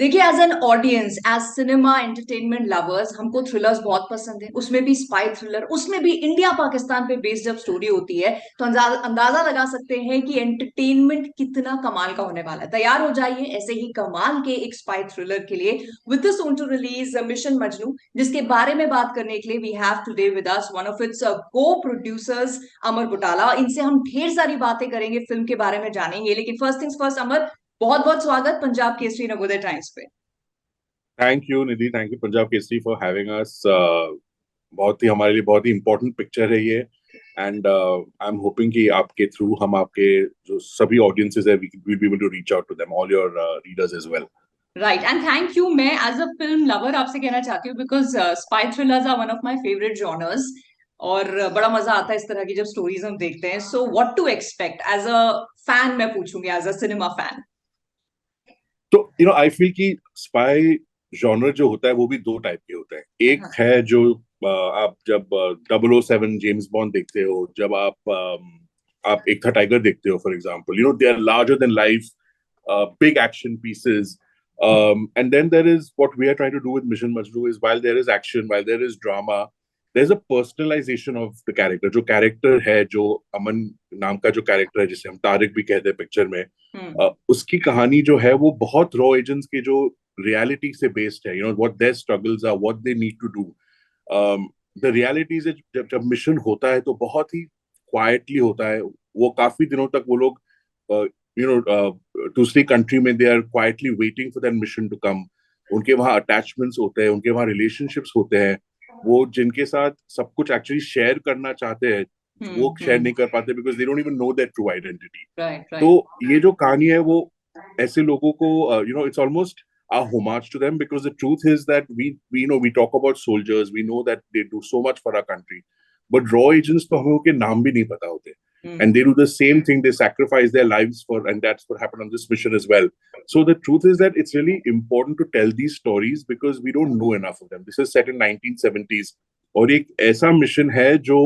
देखिए, as an audience, as cinema entertainment lovers, हमको thrillers बहुत पसंद है। उसमें भी स्पाई थ्रिलर, उसमें भी इंडिया पाकिस्तान पे बेस्ड जब स्टोरी होती है तो अंदाजा लगा सकते हैं कि एंटरटेनमेंट कितना कमाल का होने वाला है। तैयार हो जाइए ऐसे ही कमाल के एक स्पाई थ्रिलर के लिए with the soon to release mission Majnu, जिसके बारे में बात करने के लिए we have today with us one of its co producers, Amar Butala. इनसे हम ढेर सारी बातें करेंगे, फिल्म के बारे में जानेंगे, लेकिन फर्स्ट थिंग्स फर्स्ट, अमर, बहुत बहुत स्वागत पंजाब केसरी नवोदय टाइम्स पे। Thank you Nidhi, thank you Punjab Kesari for having us. बहुत ही हमारे लिए बहुत ही इम्पोर्टेंट पिक्चर है ये। एंड आई एम होपिंग कि आपके थ्रू हम आपके जो सभी ऑडियंसेस है we will be able to reach out to them, all your readers as well. Right, and thank you. मैं एज अ फिल्म लवर आपसे कहना चाहती हूँ because spy thrillers are one of my favourite genres, और बड़ा मजा आता है इस तरह की जब स्टोरीज हम देखते हैं। So what to expect as a fan, मैं पूछूंगी एज अ सिनेमा फैन। तो आई फील कि स्पाई जॉनर जो होता है वो भी दो टाइप के होते हैं। एक है जो आप जब 007 जेम्स बॉन्ड देखते हो, जब आप एक था टाइगर देखते हो for example, they are larger than life, big action pieces. And then there is what we are trying to do with Mission Majnu is while there is action, while there is drama, there's a personalization of the character. जो character है, जो अमन नाम का जो character है जिसे हम तारिक भी कहते हैं पिक्चर में, उसकी कहानी जो है वो बहुत रॉ एजेंट्स के जो रियलिटी से बेस्ड है। What their struggles are, what they need to do. The realities जब जब मिशन होता है तो बहुत ही क्वाइटली होता है। वो काफी दिनों तक वो लोग दूसरी कंट्री में they are quietly waiting for that mission to come. उनके वहाँ अटैचमेंट्स होते हैं, उनके वहाँ रिलेशनशिप्स होते हैं, वो जिनके साथ सब कुछ एक्चुअली शेयर करना चाहते हैं वो शेयर नहीं कर पाते because they don't even know their true identity. तो ये जो कहानी है वो ऐसे लोगों को it's almost a homage to them, because the truth is that we talk about soldiers, we know that they do so much for our country, but raw agents तो हमें उनके नाम भी नहीं पता होते। And they do the same thing, they sacrifice their lives for, and that's what happened on this mission as well. So the truth is that it's really important to tell these stories because we don't know enough of them. This is set in 1970s और एक ऐसा mission है जो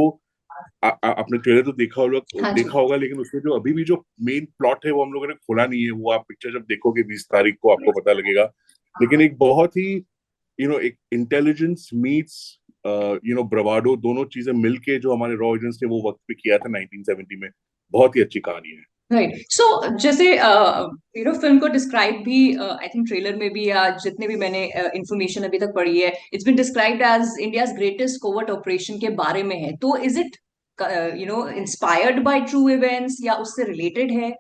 आपने trailer तो देखा होगा, लेकिन उसमें जो अभी भी जो मेन प्लॉट है वो हम लोगों ने खोला नहीं है। वो आप पिक्चर जब देखोगे 20 तारीख को आपको पता लगेगा। लेकिन एक बहुत ही एक इंटेलिजेंस मीट्स ब्रवाडो, दोनों चीजें मिलके जो हमारे रॉ एजेंट्स ने वो वक्त पे किया था 1970 में, बहुत ही अच्छी कहानी है। राइट, सो जैसे फिल्म को डिस्क्राइब भी आई थिंक ट्रेलर में भी या जितने भी मैंने इंफॉर्मेशन अभी तक पढ़ी है, it's been described as India's greatest covert operation के बारे में है। तो is it inspired by true events या उससे रिलेटेड है?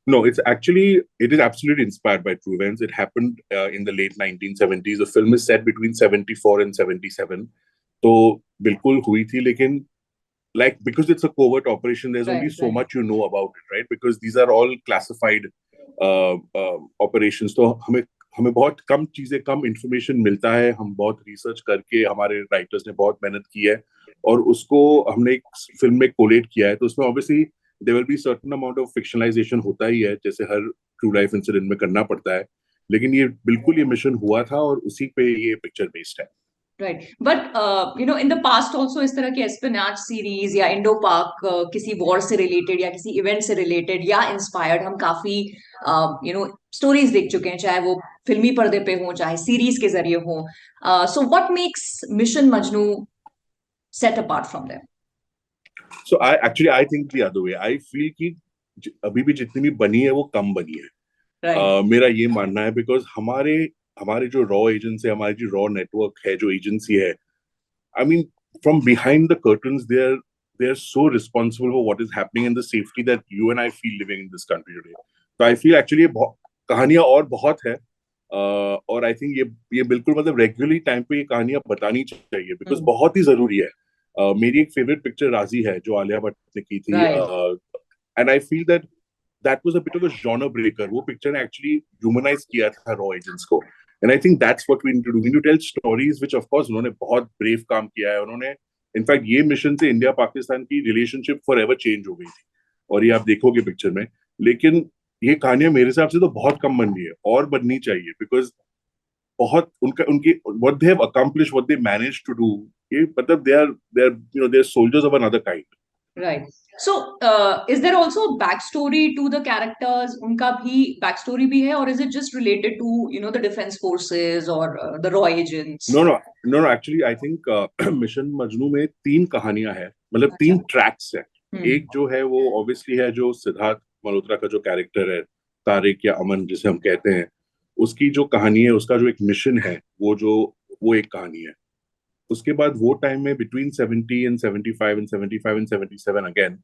No, it is absolutely inspired by true events. It happened in the late 1970s. The film is set between 74 and 77. तो बिल्कुल हुई थी, लेकिन because it's a covert operation, there's only so much you know about it, right? Because these are all classified operations. तो हमें बहुत कम चीजें, कम information मिलता है। हम बहुत रिसर्च करके, हमारे राइटर्स ने बहुत मेहनत की है और उसको हमने एक फिल्म में कोलेट किया है। तो उसमें obviously there will be certain amount of fictionalisation होता ही है, जैसे हर ट्रू लाइफ इंसिडेंट में करना पड़ता है। लेकिन ये बिल्कुल ये मिशन हुआ था और उसी पे ये पिक्चर बेस्ड है। Right, but in the past also इस तरह की एस्पेनाच सीरीज या इंडो पाक किसी वॉर से रिलेटेड या किसी इवेंट से रिलेटेड या इंस्पायर्ड हम काफी स्टोरीज देख चुके हैं, चाहे वो फिल्मी पर्दे पे हो चाहे सीरीज के जरिए हो। So what makes mission Majnu set apart from them? So I think the other way. I feel कि अभी भी जितनी भी बनी है वो कम बनी है। मेरा ये मानना है, बिकॉज हमारे हमारे जो रॉ एजेंट्स है, हमारी जो रॉ नेटवर्क है, जो एजेंसी है, I mean from behind the curtains they are so responsible for what is happening and the safety that you and I feel living in this country today. So I feel actually ये कहानियां और बहुत है, और I think ये बिल्कुल मतलब regularly time पे ये कहानियां बतानी चाहिए बिकॉज बहुत ही जरूरी है। मेरी एक फेवरेट पिक्चर राजी है जो आलिया भट्ट ने की थी, and I feel that was a bit of a genre breaker. वो पिक्चर ने actually humanize किया था रॉ एजेंट्स को, and I think that's what we need to do. We need to tell stories which of course उन्होंने बहुत brave काम किया है। उन्होंने इनफैक्ट ये मिशन से इंडिया पाकिस्तान की रिलेशनशिप फॉर एवर चेंज हो गई थी, और ये आप देखोगे पिक्चर में। लेकिन ये कहानियां मेरे हिसाब से तो बहुत कम बन रही है और बननी चाहिए, बिकॉज बहुत उनकी what they have accomplished, what they managed to do, ये मतलब they are soldiers of another kind. Right. So, is there also a backstory to the characters? उनका भी backstory भी है, or is it just related to, the defense forces or the raw agents? No no no no actually I think mission Majnu में 3 कहानियां हैं, मतलब अच्छा. 3 tracks हैं. हम्म. एक जो है वो ऑब्वियसली है जो सिद्धार्थ मल्होत्रा का जो कैरेक्टर है, तारिक या अमन जिसे हम कहते हैं, उसकी जो कहानी है, उसका जो एक मिशन है, वो एक कहानी है. उसके बाद वो टाइम में between 70 and 75 and 75 and 77 again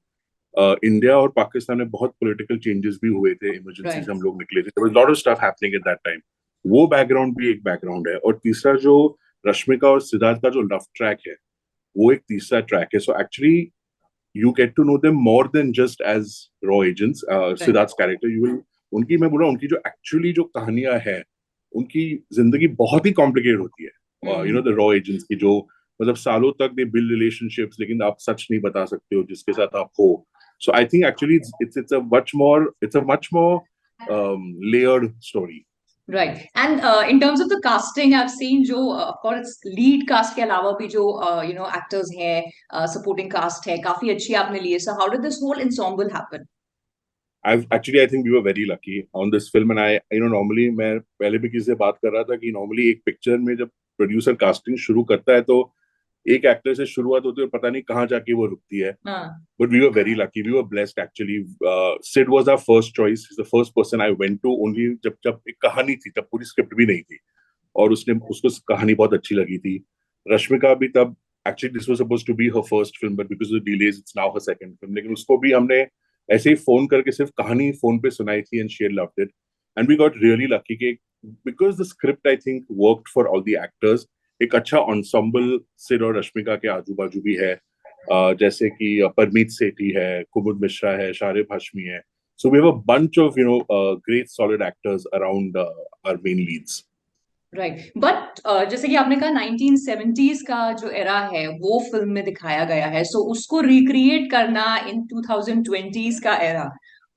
India और पाकिस्तान में बहुत पॉलिटिकल चेंजेस भी हुए थे. इमरजेंसी से हम लोग निकले थे. There was lot of stuff happening at that time. वो बैकग्राउंड भी एक बैकग्राउंड है. और तीसरा जो रश्मिका और सिद्धार्थ का जो लव ट्रैक है, वो एक तीसरा ट्रैक है. So actually you get to know them more than just as raw agents. Siddharth's character, you will उनकी मैं बोल रहा हूँ, उनकी जो एक्चुअली जो कहानियां हैं, उनकी जिंदगी बहुत ही कॉम्प्लिकेटेड होती है. द रॉ एजेंट्स की जो मतलब सालों तक दे बिल्ड रिलेशनशिप्स, लेकिन आप सच नहीं बता सकते हो जिसके साथ आप हो. So I think actually it's a much more layered story. Right. And in terms of the casting, I've seen जो of course lead cast के अलावा भी जो actors हैं, supporting cast है, काफी अच्छी आपने लिए. So how did this whole ensemble happen? I think we were very lucky on this film, and I normally मैं पहले भी किसी से बात कर रहा था कि normally एक पिक्चर में जब प्रोड्यूसर कास्टिंग शुरू करता है तो एक एक्टर से शुरुआत होती है और पता नहीं कहाँ जाके वो रुकती है. But we were very lucky. We were blessed actually. Sid was our first choice. He's the first person I went to only जब एक कहानी थी, तब पूरी स्क्रिप्ट भी नहीं थी और उसको कहानी बहुत अच्छी लगी थी. रश्मिका भी तब actually this was supposed to be her first film, but because of the delays it's now her second film. लेकिन उसको भी हमने ऐसे ही फोन करके सिर्फ कहानी फोन पे सुनाई थी and she had loved it. And we got really lucky कि because the script I think worked for all the actors. एक अच्छा ensemble सिड और रश्मिका के आजू बाजू भी है. जैसे कि परमीत सेठी है, कुमुद मिश्रा है, शारिब हाशमी है. So we have a bunch of great solid actors around our main leads. Right. But जैसे कि आपने कहा 1970s का जो एरा है वो फिल्म में दिखाया गया है, सो उसको रिक्रिएट करना इन 2020s का एरा,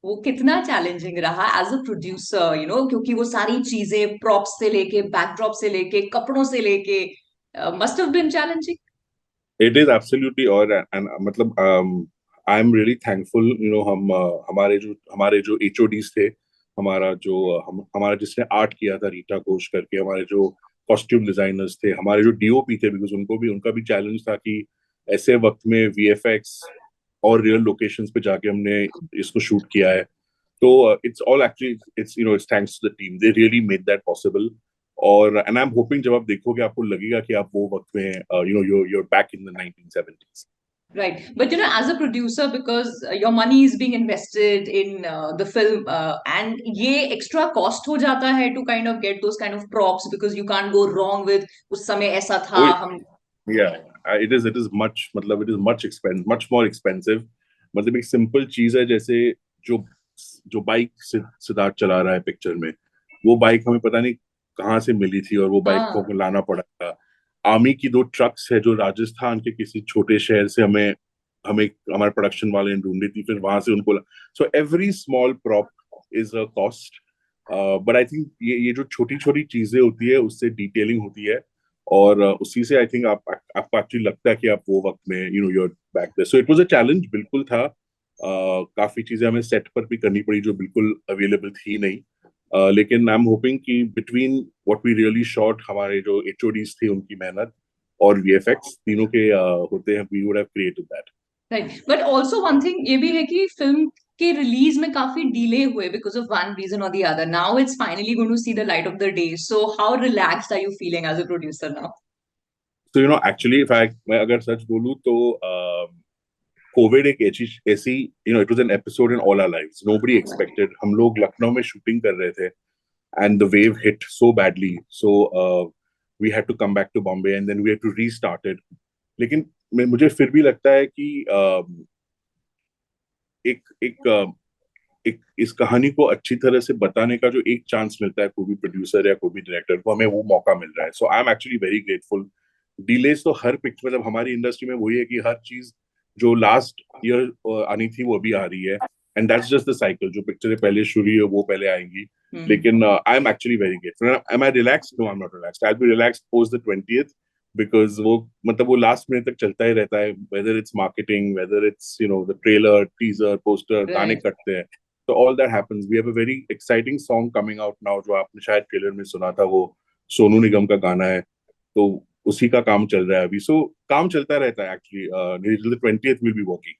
वो कितना चैलेंजिंग रहा एज अ प्रोड्यूसर, क्योंकि वो सारी चीजें प्रॉप्स से लेके बैकड्रॉप से लेके कपड़ों से लेके must have been challenging. It is absolutely. और मतलब आई एम रियली थैंकफुल. हम हमारे जो HODs थे, हमारा जिसने आर्ट किया था, रीटा घोष करके, हमारे जो कॉस्ट्यूम डिजाइनर्स थे, हमारे जो DOP थे, बिकॉज उनका भी चैलेंज था कि ऐसे वक्त में VFX और रियल लोकेशंस पे जाके हमने इसको शूट किया है. तो it's all actually it's thanks to the team. They really made that possible. और एंड आई एम होपिंग जब आप देखोगे आपको लगेगा कि आप वो वक्त में you're back in the 1970s. Right. But as a producer, because your money is being invested in the film, and ये extra cost हो जाता है to kind of get those kind of props, because you can't go wrong with उस समय ऐसा था Oh, हम. yeah, it is much, मतलब it is much more expensive. मतलब एक सिंपल चीज है, जैसे जो जो बाइक सिद्धार्थ चला रहा है पिक्चर में, वो बाइक हमें पता नहीं कहाँ से मिली थी और वो बाइक को हमें लाना पड़ा था. आर्मी की 2 ट्रक्स है जो राजस्थान के किसी छोटे शहर से हमें हमें हमारे प्रोडक्शन वाले ने ढूंढी थी, फिर वहां से उनको. So every small prop is a cost. But I think ये जो छोटी छोटी चीजें होती है उससे डिटेलिंग होती है, और उसी से आई थिंक आपको एक्चुअली लगता है कि आप वो वक्त में you're back there. So it was a challenge, बिल्कुल था. काफी चीजें हमें सेट पर भी करनी पड़ी जो बिल्कुल अवेलेबल थी नहीं. लेकिन आई एम होपिंग कि between what we really shot, हमारे जो HODs थे उनकी मेहनत और VFX तीनों के होते हैं, we would have created that. Right. But also one thing ये भी है कि फिल्म के रिलीज में काफी डिले हुए बिकॉज ऑफ वन रीजन और the other. Now it's finally going to see the light of the day. So how relaxed are you feeling as a producer now? तो एक्चुअली मैं अगर सच बोलूं तो कोविड एक ऐसी it was an episode in all our lives. Nobody expected. हम लोग लखनऊ में शूटिंग कर रहे थे and the wave hit so badly, so we had to come back to Bombay and then we had to restart it. लेकिन मुझे फिर भी लगता है कि एक इस कहानी को अच्छी तरह से बताने का जो एक चांस मिलता है कोई भी प्रोड्यूसर या कोई भी डायरेक्टर को, हमें वो मौका मिल रहा है. So I am actually very grateful. Delays तो हर पिक्चर, मतलब हमारी इंडस्ट्री में वही है कि हर चीज जो लास्ट ईयर आनी थी वो अभी आ रही है, and that's just the cycle. जो पिक्चरें पहले शुरू हुई है वो पहले आएंगी. लेकिन I am actually very grateful. Am I relaxed? No, I am not relaxed. I will be relaxed post the 20th because वो मतलब वो लास्ट मिनट तक चलता ही रहता है, whether it's marketing, whether it's the trailer, teaser, poster, गाने right. कटते हैं, तो all that happens. We have a very exciting song coming out now, जो आपने शायद ट्रेलर में सुना था, वो सोनू निगम का गाना है, तो उसी का काम चल रहा है अभी। सो काम चलता रहता है actually. Till the 20th will be working.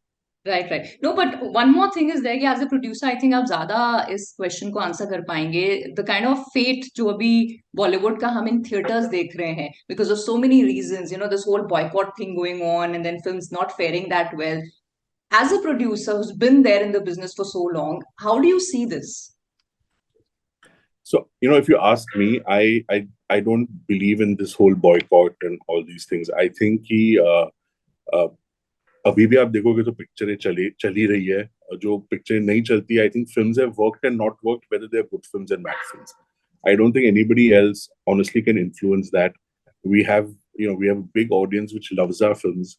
Right right. No but one more thing is there कि as a producer I think आप ज्यादा इस क्वेश्चन को आंसर कर पाएंगे। द काइंड ऑफ फेट जो अभी बॉलीवुड का हम इन थिएटर्स देख रहे हैं because of so many reasons, this whole boycott thing going on and then films not faring that well. As a producer who's been there in the business for so long, how do you see this? So, if you ask me, I don't believe in this whole boycott and all these things. I think कि uh, अभी भी आप देखोगे तो पिक्चरें चली रही है। जो पिक्चरें नहीं चलती, I think films have worked and not worked, whether they are good films and bad films. I don't think anybody else honestly can influence that. We have, we have a big audience which loves our films.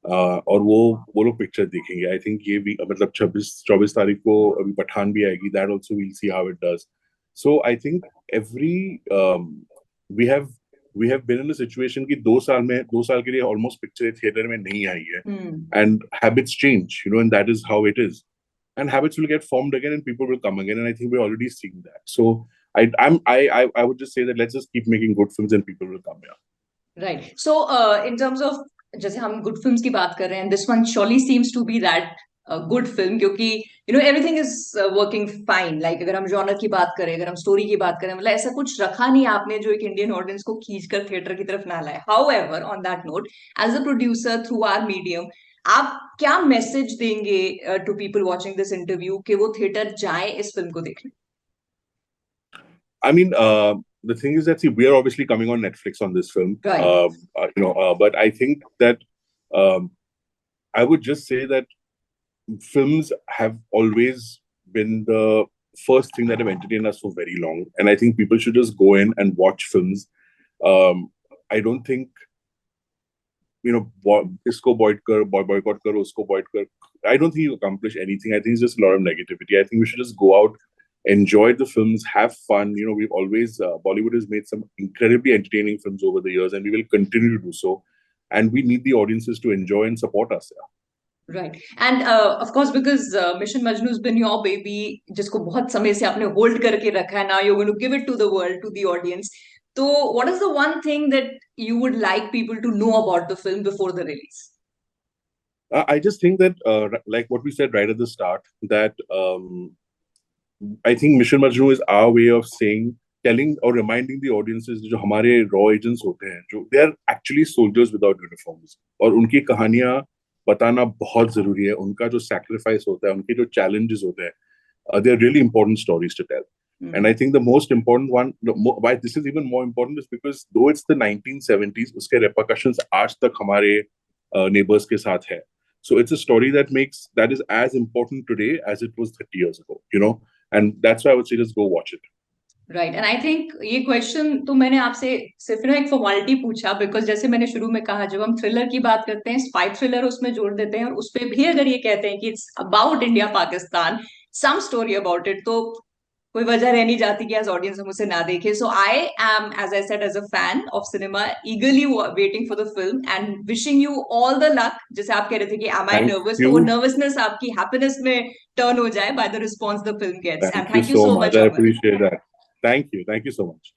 और वो लोग picture देखेंगे। I think ये भी मतलब 26 तारीख को अभी पठान भी आएगी, that also we'll see how it does. So I think every we have we have been in a situation कि 2 साल के लिए ऑलमोस्ट पिक्चर थिएटर में नहीं आई है, and habits change, and that is how it is, and habits will get formed again and people will come again, and I think we're already seeing that. So I would just say that let's just keep making good films and people will come here. Right. So, in terms of जैसे हम good films की बात कर रहे हैं, this one surely seems to be that good film, क्योंकि everything is working fine. Like अगर हम जॉनर की बात करें, अगर हम स्टोरी की बात करें, मतलब ऐसा कुछ रखा नहीं आपने जो एक इंडियन ऑडियंस को खींचकर थिएटर की तरफ ना लाए। However, on that note, as a producer through our medium, आप क्या मैसेज देंगे to people watching this interview कि वो थिएटर जाएं इस फिल्म को देखने? I mean, the thing is that, see, we are obviously coming on Netflix on this film, Right. but I think that um, I would just say that films have always been the first thing that have entertained us for very long, and I think people should just go in and watch films. I don't think isko boycott karo, usko boycott karo. I don't think you accomplish anything. I think it's just a lot of negativity. I think we should just go out, enjoy the films, have fun. We've always Bollywood has made some incredibly entertaining films over the years, and we will continue to do so. And we need the audiences to enjoy and support us. Yeah. Right. And of course, because Mission Majnu has been your baby, जिसको बहुत समय से आपने hold करके रखा है, now you're going to give it to the world, to the audience. So, what is the one thing that you would like people to know about the film before the release? I just think that, like what we said right at the start, that I think Mission Majnu is our way of telling or reminding the audiences जो हमारे raw agents होते हैं, जो they are actually soldiers without uniforms, और उनकी कहानियां बताना बहुत जरूरी है। उनका जो sacrifice होता है, उनके जो challenges होते हैं, they are really important stories to tell. And I think the most important one, why this is even more important, is because though it's the 1970s, उसके repercussions आज तक हमारे neighbors के साथ है. So it's a story that is as important today as it was 30 years ago, and that's why I would say just go watch it. Right. And I think ये question तो मैंने आपसे सिर्फ एक फॉर्मेलिटी पूछा, बिकॉज जैसे मैंने शुरू में कहा, जब हम थ्रिलर की बात करते हैं, स्पाई थ्रिलर उसमें जोड़ देते हैं, और उस पर भी अगर ये कहते हैं कि it's about India Pakistan, some story about it, तो कोई वजह रह नहीं जाती कि एज ऑडियंस हम उसे ना देखें। So I am, as I said, as a fan of cinema, eagerly waiting for the film and wishing you all the luck. जैसे आप कह रहे थे कि एम आई नर्वस, तो वो नर्वसनेस आपकी हैप्पीनेस में टर्न हो जाए by the response the film gets. And Thank you thank you so so much. Much, I Aman. appreciate that. Thank you so much.